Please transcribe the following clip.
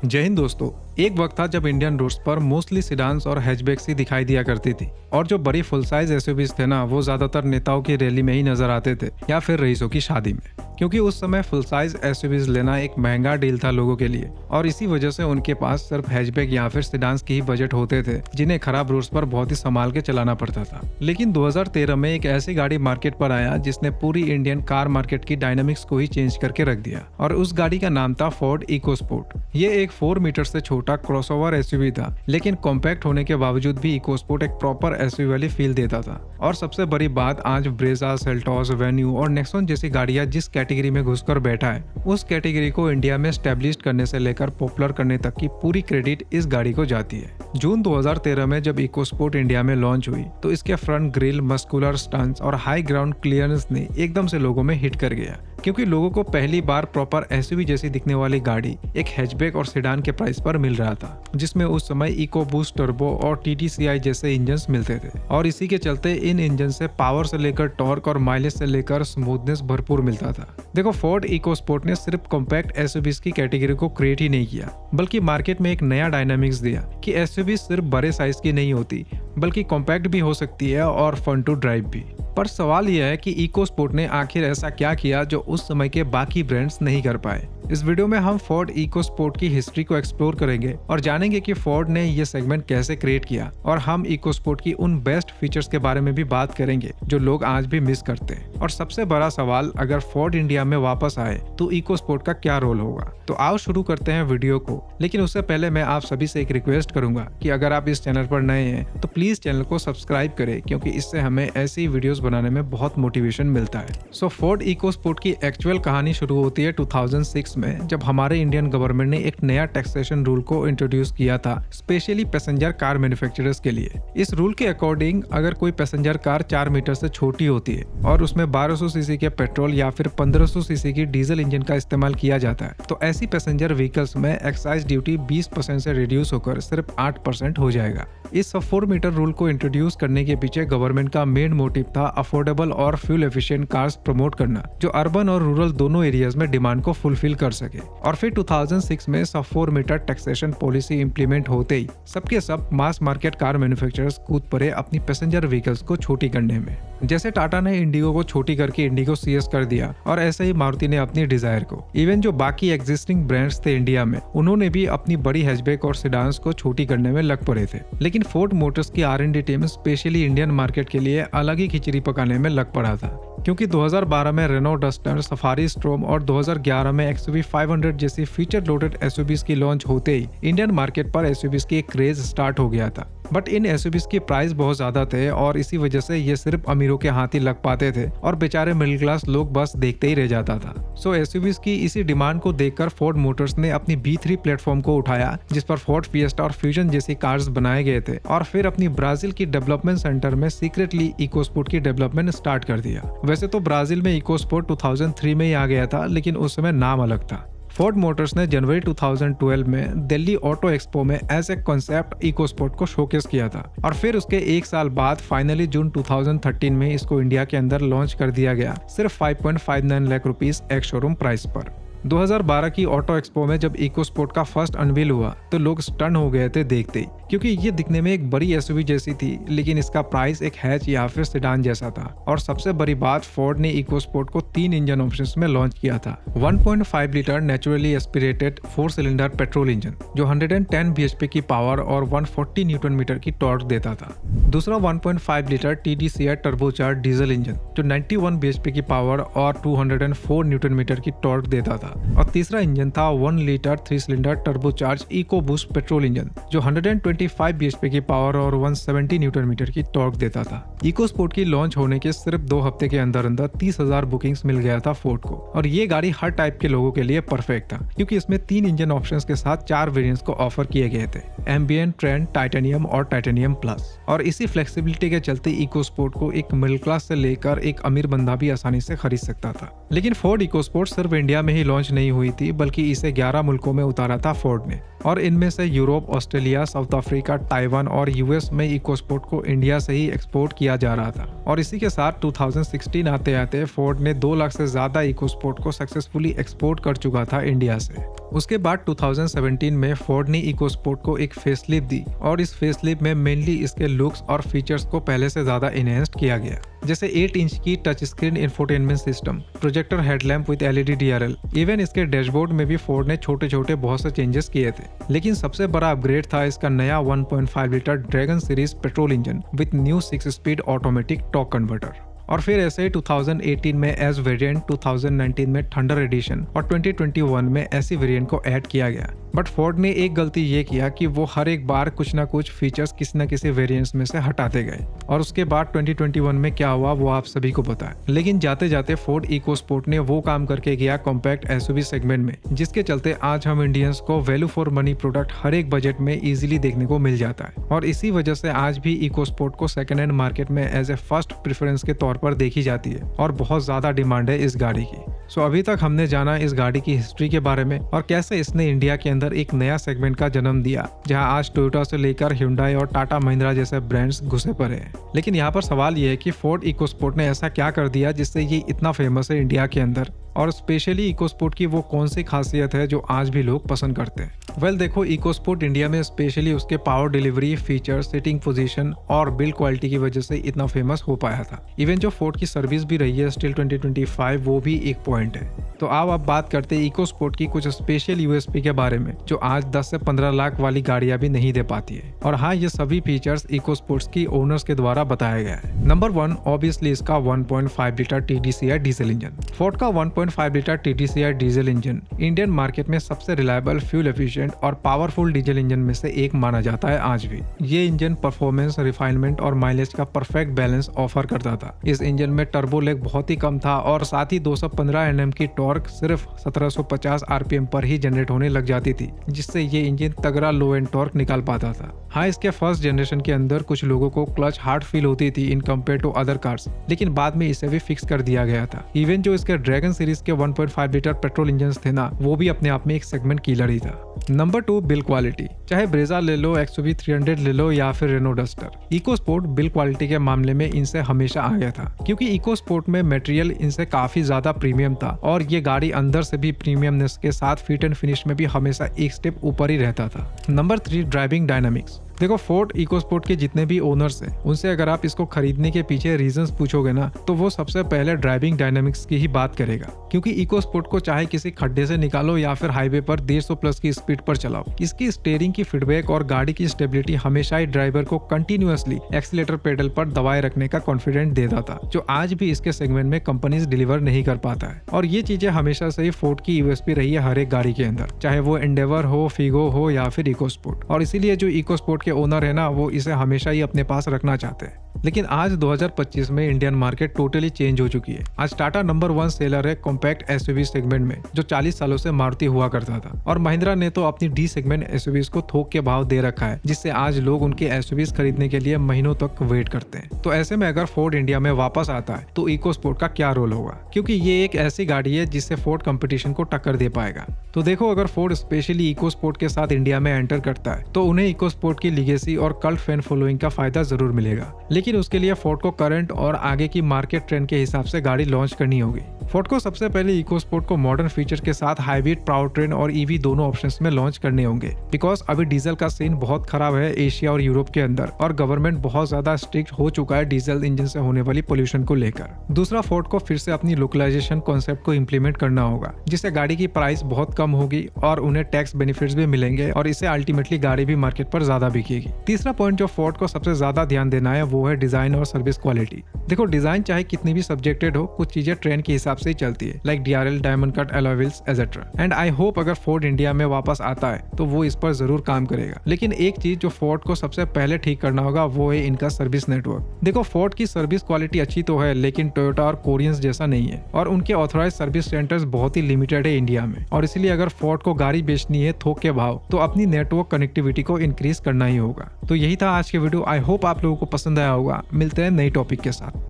जय हिंद दोस्तों। एक वक्त था जब इंडियन रोड्स पर मोस्टली सिडान्स और हैचबैक्स ही दिखाई दिया करती थी और जो बड़ी फुल साइज एसयूवीज थे ना, वो ज्यादातर नेताओं की रैली में ही नजर आते थे या फिर रईसों की शादी में, क्योंकि उस समय फुल साइज एसयूवीज लेना एक महंगा डील था लोगों के लिए और इसी वजह से उनके पास सिर्फ हैचबैक या फिर सिडान्स के ही बजट होते थे जिन्हें खराब रोड्स पर बहुत ही संभाल के चलाना पड़ता था। लेकिन 2013 में एक ऐसी गाड़ी मार्केट पर आया जिसने पूरी इंडियन कार मार्केट की डायनामिक्स को ही चेंज करके रख दिया और उस गाड़ी का नाम था फोर्ड इकोस्पोर्ट। ये एक 4 मीटर से छोटा क्रॉसओवर एसयूवी था, लेकिन कॉम्पैक्ट होने के बावजूद भी इकोस्पोर्ट एक प्रॉपर एसयूवी वाली फील देता था। और सबसे बड़ी बात, आज ब्रेजा, सेल्टॉस, वेन्यू और नेक्सॉन जैसी गाड़ियां जिस कैटेगरी में घुसकर बैठा है, उस कैटेगरी को इंडिया में स्टैब्लिश करने से लेकर पॉपुलर करने तक की पूरी क्रेडिट इस गाड़ी को जाती है। जून 2013 में जब इकोस्पोर्ट इंडिया में लॉन्च हुई तो इसके फ्रंट ग्रिल, मस्कुलर स्टंट्स और हाई ग्राउंड क्लियरेंस ने एकदम से लोगों में हिट कर गया, क्योंकि लोगों को पहली बार प्रॉपर एसयूवी जैसी दिखने वाली गाड़ी एक हैचबैक और सेडान के प्राइस पर मिल रहा था, जिसमें उस समय इकोबूस्ट टर्बो और टीटीसीआई जैसे इंजन्स मिलते थे और इसी के चलते इन इंजन से पावर से लेकर टॉर्क और माइलेज से लेकर स्मूथनेस भरपूर मिलता था। देखो, फोर्ड इकोस्पोर्ट ने सिर्फ कॉम्पैक्ट एसयूवीज की कैटेगरी को क्रिएट ही नहीं किया, बल्कि मार्केट में एक नया डायनामिक्स दिया कि एसयूवी सिर्फ बड़े साइज की नहीं होती, बल्कि कॉम्पैक्ट भी हो सकती है और फन टू ड्राइव भी। पर सवाल यह है कि इकोस्पोर्ट ने आखिर ऐसा क्या किया जो उस समय के बाकी ब्रांड्स नहीं कर पाए। इस वीडियो में हम फोर्ड इकोस्पोर्ट की हिस्ट्री को एक्सप्लोर करेंगे और जानेंगे कि फोर्ड ने ये सेगमेंट कैसे क्रिएट किया, और हम इकोस्पोर्ट की उन बेस्ट फीचर्स के बारे में भी बात करेंगे जो लोग आज भी मिस करते हैं। और सबसे बड़ा सवाल, अगर फोर्ड इंडिया में वापस आए तो इकोस्पोर्ट का क्या रोल होगा। तो आओ शुरू करते हैं वीडियो को। लेकिन उससे पहले मैं आप सभी से एक रिक्वेस्ट करूंगा कि अगर आप इस चैनल पर नए हैं तो प्लीज चैनल को सब्सक्राइब करें, क्योंकि इससे हमें ऐसी वीडियोस बनाने में बहुत मोटिवेशन मिलता है। सो फोर्ड इकोस्पोर्ट की एक्चुअल कहानी शुरू होती है 2006 में, जब हमारे इंडियन गवर्नमेंट ने एक नया टैक्सेशन रूल को इंट्रोड्यूस किया था स्पेशली पैसेंजर कार मैन्युफैक्चरर्स के लिए। इस रूल के अकॉर्डिंग अगर कोई पैसेंजर कार 4 मीटर से छोटी होती है और उसमें 1200 सीसी के पेट्रोल या फिर 1500 सीसी की डीजल इंजन का इस्तेमाल किया जाता है, तो ऐसी पैसेंजर व्हीकल्स में एक्साइज ड्यूटी 20% से रिड्यूस होकर सिर्फ 8% हो जाएगा। इस 4 मीटर रूल को इंट्रोड्यूस करने के पीछे गवर्नमेंट का मेन मोटिव था अफोर्डेबल और फ्यूल एफिशिएंट कार्स प्रमोट करना, जो अर्बन और रूरल दोनों एरियाज में डिमांड को फुलफिल कर सके। और फिर 2006 में सब 4 मीटर टैक्सेशन पॉलिसी इंप्लीमेंट होते ही सबके सब मास मार्केट कार मैन्युफैक्चरर्स कूद पड़े अपनी पैसेंजर व्हीकल्स को छोटी करने में। जैसे टाटा ने इंडिगो को छोटी करके इंडिगो सीएस कर दिया, और ऐसे ही मारुति ने अपनी डिजायर को। इवन जो बाकी एग्जिस्टिंग ब्रांड्स थे इंडिया में, उन्होंने भी अपनी बड़ी हैचबैक और सेडान्स को छोटी करने में लग पड़े थे। लेकिन फोर्ड मोटर्स की R&D team specially Indian market के लिए अलग ही खिचड़ी पकाने में लग पड़ा था, क्योंकि 2012 में रेनो डस्टर, सफारी स्ट्रोम और 2011 में XUV 500 जैसी फीचर लोडेड एसयूवीज की लॉन्च होते ही इंडियन मार्केट पर एसयूवीज की एक क्रेज स्टार्ट हो गया था। बट इन एसयूवीज की प्राइस बहुत ज्यादा थे और इसी वजह से ये सिर्फ अमीरों के हाथ ही लग पाते थे और बेचारे मिडिल क्लास लोग बस देखते ही रह जाता था। सो एसयूवीज की इसी डिमांड को देखकर फोर्ड मोटर्स ने अपनी B3 प्लेटफॉर्म को उठाया, जिस पर फोर्ड फिएस्टा और फ्यूजन जैसी कार्स बनाए गए थे, और फिर अपनी ब्राजील की डेवलपमेंट सेंटर में सीक्रेटली इकोस्पोर्ट की डेवलपमेंट स्टार्ट कर दिया। वैसे तो ब्राजील में इकोस्पोर्ट 2003 में ही आ गया था, लेकिन उस समय नाम अलग था। फोर्ड मोटर्स ने जनवरी 2012 में दिल्ली ऑटो एक्सपो में एज ए कॉन्सेप्ट इकोस्पोर्ट को शोकेस किया था, और फिर उसके एक साल बाद फाइनली जून 2013 में इसको इंडिया के अंदर लॉन्च कर दिया गया, सिर्फ 5.59 लाख रुपीस एक शोरूम प्राइस पर। 2012 की ऑटो एक्सपो में जब इकोस्पोर्ट का फर्स्ट अनवील हुआ तो लोग स्टन हो गए थे देखते ही, क्योंकि ये दिखने में एक बड़ी एसयूवी जैसी थी, लेकिन इसका प्राइस एक हैच या फिर सेडान जैसा था। और सबसे बड़ी बात, फोर्ड ने इकोस्पोर्ट को 3 इंजन ऑप्शंस में लॉन्च किया था। 1.5 litre naturally aspirated 4 cylinder petrol engine जो 110 bhp की पावर और 140 न्यूटन मीटर की टॉर्क देता था। दूसरा 1.5 litre TDCI turbocharge diesel engine जो 91 bhp की पावर और 204 न्यूटन मीटर की टॉर्क देता था। और तीसरा इंजन था 1 litre 3 cylinder turbocharge EcoBoost petrol engine जो 125 bhp की पावर और 170 न्यूटन मीटर की टॉर्क देता था। इकोस्पोर्ट की लॉन्च होने के सिर्फ 2 हफ्ते के अंदर 30,000 बुकिंग्स मिल गया था फोर्ड को, और ये गाड़ी हर टाइप के लोगों के लिए परफेक्ट था, क्योंकि इसमें 3 इंजन ऑप्शंस के साथ 4 वेरिएंट्स को ऑफर किए गए थे, एम्बिएंट, ट्रेंड, टाइटेनियम और टाइटेनियम प्लस। और इसी फ्लेक्सिबिलिटी के चलते इकोस्पोर्ट को एक मिडिल क्लास से लेकर एक अमीर बंदा भी आसानी से खरीद सकता था। लेकिन फोर्ड इकोस्पोर्ट सिर्फ इंडिया में ही लॉन्च लॉन्च नहीं हुई थी, बल्कि इसे 11 मुल्कों में उतारा था फोर्ड ने, और इनमें से Europe, Australia, south Africa, Taiwan और यूएस में इकोस्पोर्ट को इंडिया से ही एक्सपोर्ट किया जा रहा था। और इसी के साथ 2016 आते आते फोर्ड ने 2 लाख से ज्यादा इकोस्पोर्ट को सक्सेसफुली एक्सपोर्ट कर चुका था इंडिया से। उसके बाद 2017 में फोर्ड ने इकोस्पोर्ट को एक फेसलिफ्ट दी, और इस फेसलिफ्ट में मेनली इसके लुक्स और फीचर्स को पहले से ज्यादा इनहेंस्ड किया गया, जैसे 8 इंच की touch screen infotainment system, projector headlamp with LED DRL. Even इसके डैशबोर्ड में भी फोर्ड ने छोटे छोटे बहुत से चेंजेस किए थे, लेकिन सबसे बड़ा अपग्रेड था इसका नया 1.5 litre dragon series petrol engine with new 6 speed automatic torque converter. और फिर ऐसे ही 2018 में एस वेरिएंट, 2019 में थंडर एडिशन और 2021 में ऐसी वेरिएंट को ऐड किया गया। बट फोर्ड ने एक गलती ये किया कि वो हर एक बार कुछ ना कुछ फीचर्स किसी न किसी वेरिएंट्स में से हटाते गए, और उसके बाद 2021 में क्या हुआ वो आप सभी को पता है। लेकिन जाते जाते फोर्ड इकोस्पोर्ट ने वो काम करके गया कॉम्पैक्ट एसयूवी सेगमेंट में, जिसके चलते आज हम इंडियंस को वैल्यू फॉर मनी प्रोडक्ट हर एक बजट में इजीली देखने को मिल जाता है। और इसी वजह से आज भी इकोस्पोर्ट को सेकेंड हैंड मार्केट में एज ए फर्स्ट प्रेफरेंस के तौर पर देखी जाती है, और बहुत ज्यादा डिमांड है इस गाड़ी की। सो अभी तक हमने जाना इस गाड़ी की हिस्ट्री के बारे में और कैसे इसने इंडिया के अंदर एक नया सेगमेंट का जन्म दिया, जहां आज टोयोटा से लेकर ह्युंडई और टाटा महिंद्रा जैसे ब्रांड्स घुसे पड़े हैं। लेकिन यहाँ पर सवाल ये है कि फोर्ड इकोस्पोर्ट ने ऐसा क्या कर दिया जिससे ये इतना फेमस है इंडिया के अंदर, और स्पेशली इकोस्पोर्ट की वो कौन सी खासियत है जो आज भी लोग पसंद करते हैं। वेल देखो, इकोस्पोर्ट इंडिया में स्पेशली उसके power delivery, feature, seating position और बिल्ड क्वालिटी की वजह से इतना फेमस हो पाया था। इवन जो फोर्ड की सर्विस भी रही है स्टिल 2025, वो भी एक पॉइंट है। तो आओ अब बात करते हैं इकोस्पोर्ट की कुछ स्पेशल यूएसपी के बारे में, जो आज 10 से 15 लाख वाली गाड़ियां भी नहीं दे पाती है। और हाँ, ये सभी फीचर्स इकोस्पोर्ट्स की ओनर्स के द्वारा बताया गया है। नंबर 1 ऑब्वियसली इसका 1.5 litre TDCI diesel engine. Ford का 1.5 litre TDCI diesel engine Indian market में सबसे रिलायबल, फ्यूल एफिशिएंट और पावरफुल डीजल इंजन में से एक माना जाता है आज भी। ये इंजन परफॉर्मेंस, रिफाइनमेंट और माइलेज का परफेक्ट बैलेंस ऑफर करता था। इस इंजन में टर्बो लेग बहुत ही कम था, और साथ ही 215 Nm की टॉर्क सिर्फ 1750 RPM पर ही जनरेट होने लग जाती थी, जिससे ये इंजन तगड़ा लो एंड टॉर्क निकाल पाता था। हाँ, इसके फर्स्ट जनरेशन के अंदर कुछ लोगों को क्लच हार्ड फील होती थी in compare to other cars, लेकिन बाद में इसे भी फिक्स कर दिया गया था। इवन जो इसके ड्रैगन सीरीज के 1.5 लीटर पेट्रोल इंजन थे ना, वो भी अपने आप में एक सेगमेंट किलर ही था। Number 2 build quality. चाहे ब्रेजा ले लो, XUV 300 ले लो या फिर Renault Duster, EcoSport build quality के मामले में इनसे हमेशा आगे था, क्योंकि इकोस्पोर्ट में मटेरियल इनसे काफी ज्यादा प्रीमियम था, और ये गाड़ी अंदर से भी प्रीमियमनेस के साथ फिट एंड फिनिश में भी हमेशा एक स्टेप ऊपर ही रहता था। Number 3 driving dynamics. देखो, फोर्ड इकोस्पोर्ट के जितने भी ओनर्स हैं, उनसे अगर आप इसको खरीदने के पीछे रीजंस पूछोगे ना, तो वो सबसे पहले ड्राइविंग डायनामिक्स की ही बात करेगा। क्योंकि इकोस्पोर्ट को चाहे किसी खड्डे से निकालो या फिर हाईवे पर 150 प्लस की स्पीड पर चलाओ, इसकी स्टीयरिंग की फीडबैक और गाड़ी की स्टेबिलिटी हमेशा ही ड्राइवर को कंटिन्यूअसली एक्सीलेटर पेडल पर दबाए रखने का कॉन्फिडेंट देता था, जो आज भी इसके सेगमेंट में कंपनीज डिलीवर नहीं कर पाता है। और ये चीजें हमेशा से ही फोर्ड की यूएसपी रही है हर एक गाड़ी के अंदर, चाहे वो एंडेवर हो, फिगो हो या फिर इकोस्पोर्ट। और इसीलिए जो इकोस्पोर्ट के ओनर है ना, वो इसे हमेशा ही अपने पास रखना चाहते हैं। लेकिन आज 2025 में इंडियन मार्केट टोटली चेंज हो चुकी है। आज टाटा नंबर 1 सेलर है कॉम्पैक्ट एसयूवी सेगमेंट में, जो 40 सालों से मारुति हुआ करता था, और महिंद्रा ने तो अपनी डी सेगमेंट एसयूवीज को थोक के भाव दे रखा है, जिससे आज लोग उनके एसयूवीज खरीदने के लिए महीनों तक वेट करते हैं। तो ऐसे में अगर फोर्ड इंडिया में वापस आता है तो इकोस्पोर्ट का क्या रोल होगा, क्योंकि ये एक ऐसी गाड़ी है जिससे फोर्ड कंपटीशन को टक्कर दे पाएगा। तो देखो, अगर फोर्ड स्पेशली इकोस्पोर्ट के साथ इंडिया में एंटर करता है तो उन्हें इकोस्पोर्ट की लीगेसी और कल्ट फैन फॉलोइंग का फायदा जरूर मिलेगा, लेकिन उसके लिए फोर्ड को करंट और आगे की मार्केट ट्रेंड के हिसाब से गाड़ी लॉन्च करनी होगी। फोर्ड को सबसे पहले इकोस्पोर्ट को मॉडर्न फीचर के साथ हाइब्रिड पावर ट्रेन और ईवी दोनों ऑप्शंस में लॉन्च करने होंगे, बिकॉज अभी डीजल का सीन बहुत खराब है एशिया और यूरोप के अंदर, और गवर्नमेंट बहुत ज्यादा स्ट्रिक्ट हो चुका है डीजल इंजन से होने वाली पोल्यूशन को लेकर। दूसरा, फोर्ड को फिर से अपनी लोकलाइजेशन कॉन्सेप्ट को इम्प्लीमेंट करना होगा, जिससे गाड़ी की प्राइस बहुत कम होगी और उन्हें टैक्स बेनिफिट्स भी मिलेंगे, और इससे अल्टीमेटली गाड़ी भी मार्केट पर ज्यादा बिकेगी। तीसरा पॉइंट जो फोर्ड को सबसे ज्यादा ध्यान देना है वो है डिजाइन और सर्विस क्वालिटी। देखो, डिजाइन चाहे कितनी भी सब्जेक्टेड हो, कुछ चीजें ट्रेंड के हिसाब से ही चलती है, like DRL, diamond cut alloy wheels etcetera. And I hope अगर फोर्ड इंडिया में वापस आता है तो वो इस पर जरूर काम करेगा। लेकिन एक चीज जो फोर्ड को सबसे पहले ठीक करना होगा वो है इनका सर्विस नेटवर्क। देखो, फोर्ड की सर्विस क्वालिटी अच्छी तो है, लेकिन टोयोटा और कोरियंस जैसा नहीं है, और उनके ऑथराइज सर्विस सेंटर्स बहुत ही लिमिटेड है इंडिया में। और इसलिए अगर फोर्ड को गाड़ी बेचनी है थोक के भाव, तो अपनी नेटवर्क कनेक्टिविटी को इंक्रीज करना ही होगा। तो यही था आज के वीडियो। आई होप आप लोगों को पसंद आया होगा। मिलते हैं नई टॉपिक के साथ।